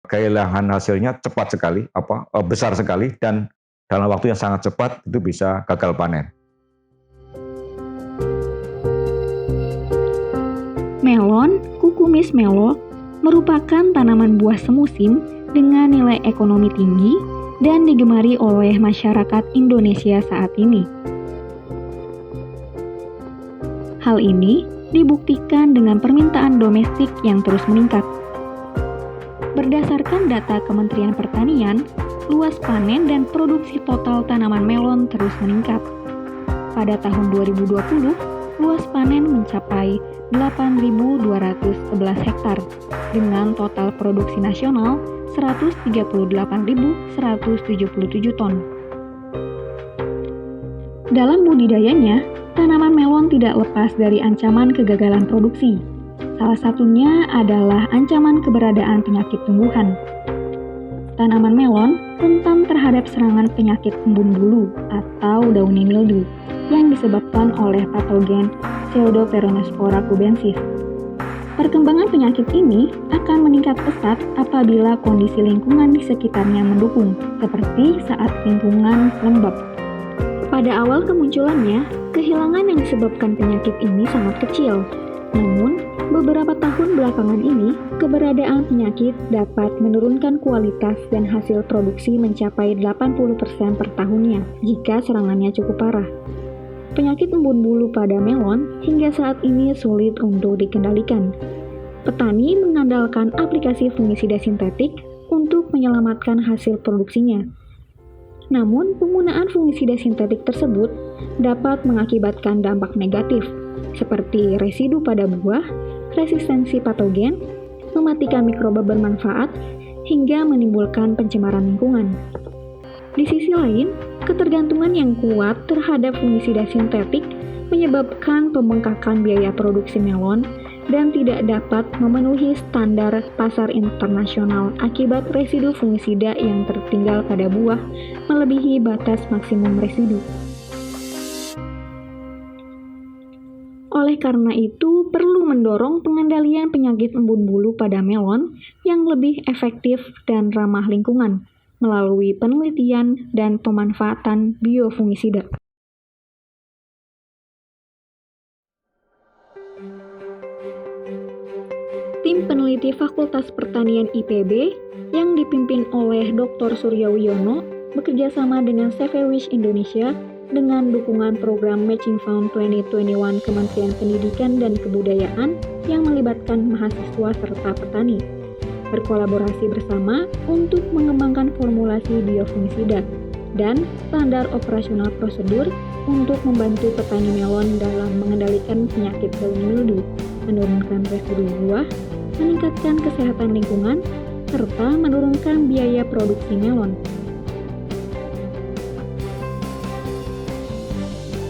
kehilangan hasilnya cepat sekali, besar sekali, dan dalam waktu yang sangat cepat itu bisa gagal panen. Melon, Cucumis melo, merupakan tanaman buah semusim dengan nilai ekonomi tinggi dan digemari oleh masyarakat Indonesia saat ini. Hal ini dibuktikan dengan permintaan domestik yang terus meningkat. Berdasarkan data Kementerian Pertanian, luas panen dan produksi total tanaman melon terus meningkat. Pada tahun 2020, luas panen mencapai 8.211 hektar dengan total produksi nasional 138.177 ton. Dalam budidayanya, tanaman melon tidak lepas dari ancaman kegagalan produksi. Salah satunya adalah ancaman keberadaan penyakit tumbuhan. Tanaman melon rentan terhadap serangan penyakit embun bulu atau downy mildew yang disebabkan oleh patogen Pseudoperonospora cubensis. Perkembangan penyakit ini akan meningkat pesat apabila kondisi lingkungan di sekitarnya mendukung, seperti saat lingkungan lembab. Pada awal kemunculannya, kehilangan yang disebabkan penyakit ini sangat kecil. Namun, beberapa tahun belakangan ini, keberadaan penyakit dapat menurunkan kualitas dan hasil produksi mencapai 80% per tahunnya jika serangannya cukup parah. Penyakit embun bulu pada melon hingga saat ini sulit untuk dikendalikan. Petani mengandalkan aplikasi fungisida sintetik untuk menyelamatkan hasil produksinya. Namun, penggunaan fungisida sintetik tersebut dapat mengakibatkan dampak negatif, seperti residu pada buah, resistensi patogen, mematikan mikroba bermanfaat, hingga menimbulkan pencemaran lingkungan. Di sisi lain, ketergantungan yang kuat terhadap fungisida sintetik menyebabkan pembengkakan biaya produksi melon dan tidak dapat memenuhi standar pasar internasional akibat residu fungisida yang tertinggal pada buah melebihi batas maksimum residu. Oleh karena itu, perlu mendorong pengendalian penyakit embun bulu pada melon yang lebih efektif dan ramah lingkungan melalui penelitian dan pemanfaatan biofungisida. Tim peneliti Fakultas Pertanian IPB yang dipimpin oleh Dr. Surya Wiono bekerjasama dengan Sevewish Indonesia dengan dukungan program Matching Fund 2021 Kementerian Pendidikan dan Kebudayaan yang melibatkan mahasiswa serta petani, berkolaborasi bersama untuk mengembangkan formulasi biofungisida dan standar operasional prosedur untuk membantu petani melon dalam mengendalikan penyakit downy mildew, menurunkan residu buah, meningkatkan kesehatan lingkungan, serta menurunkan biaya produksi melon.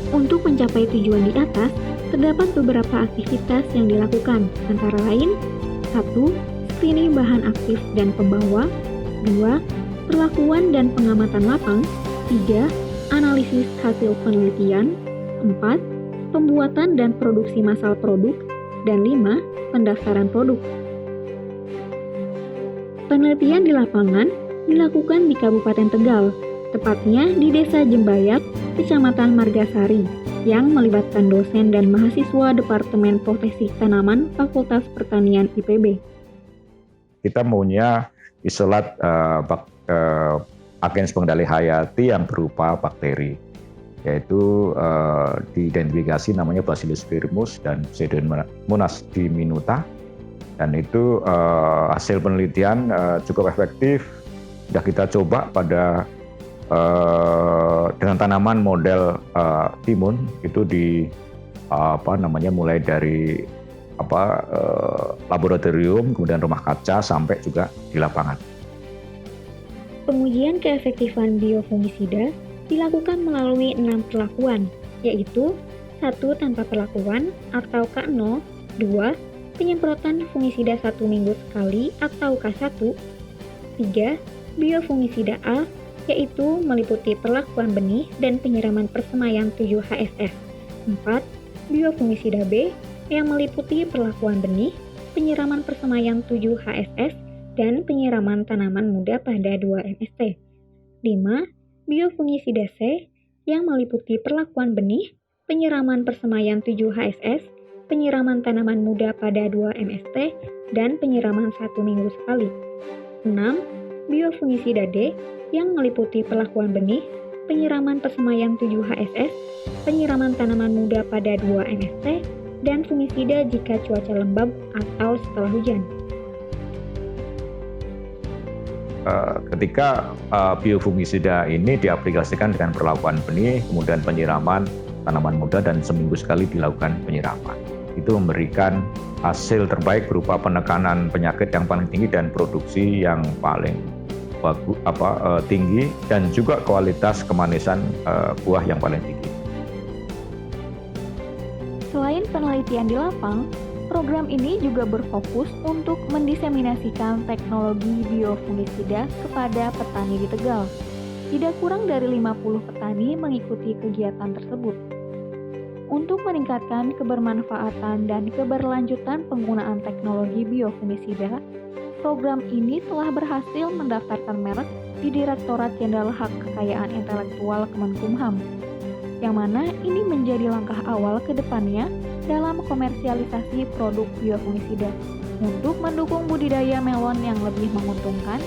Untuk mencapai tujuan di atas, terdapat beberapa aktivitas yang dilakukan, antara lain 1. Screening bahan aktif dan pembawa, 2. Perlakuan dan pengamatan lapang, 3. Analisis hasil penelitian, 4. Pembuatan dan produksi massal produk, dan 5. Pendaftaran produk. Penelitian di lapangan dilakukan di Kabupaten Tegal, tepatnya di Desa Jembayat, Kecamatan Margasari, yang melibatkan dosen dan mahasiswa Departemen Profesi Tanaman Fakultas Pertanian IPB. Kita maunya isolat agens pengendali hayati yang berupa bakteri, yaitu diidentifikasi namanya Bacillus firmus dan Pseudomonas diminuta, dan itu hasil penelitian cukup efektif. Sudah kita coba pada dengan tanaman model timun itu mulai dari laboratorium, kemudian rumah kaca, sampai juga di lapangan. Pengujian keefektifan biofungisida dilakukan melalui 6 perlakuan, yaitu 1. Tanpa perlakuan atau K0, 2. Penyemprotan fungisida 1 minggu sekali atau K1, 3. Biofungisida A, yaitu meliputi perlakuan benih dan penyiraman persemaian 7 HSS, 4. Biofungisida B, yang meliputi perlakuan benih, penyiraman persemaian 7 HSS, dan penyiraman tanaman muda pada 2 MST. 5. Biofungisida C yang meliputi perlakuan benih, penyiraman persemaian 7 HSS, penyiraman tanaman muda pada 2 MST, dan penyiraman 1 minggu sekali. 6. Biofungisida D yang meliputi perlakuan benih, penyiraman persemaian 7 HSS, penyiraman tanaman muda pada 2 MST, dan fungisida jika cuaca lembab atau setelah hujan. Ketika biofungisida ini diaplikasikan dengan perlakuan benih, kemudian penyiraman tanaman muda dan seminggu sekali dilakukan penyiraman. Itu memberikan hasil terbaik berupa penekanan penyakit yang paling tinggi dan produksi yang paling tinggi, dan juga kualitas kemanisan buah yang paling tinggi. Selain penelitian di lapang, program ini juga berfokus untuk mendiseminasikan teknologi biofungisida kepada petani di Tegal. Tidak kurang dari 50 petani mengikuti kegiatan tersebut. Untuk meningkatkan kebermanfaatan dan keberlanjutan penggunaan teknologi biofungisida, program ini telah berhasil mendaftarkan merek di Direktorat Jenderal Hak Kekayaan Intelektual Kemenkumham, yang mana ini menjadi langkah awal ke depannya dalam komersialisasi produk biofungisida untuk mendukung budidaya melon yang lebih menguntungkan,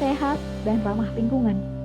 sehat, dan ramah lingkungan.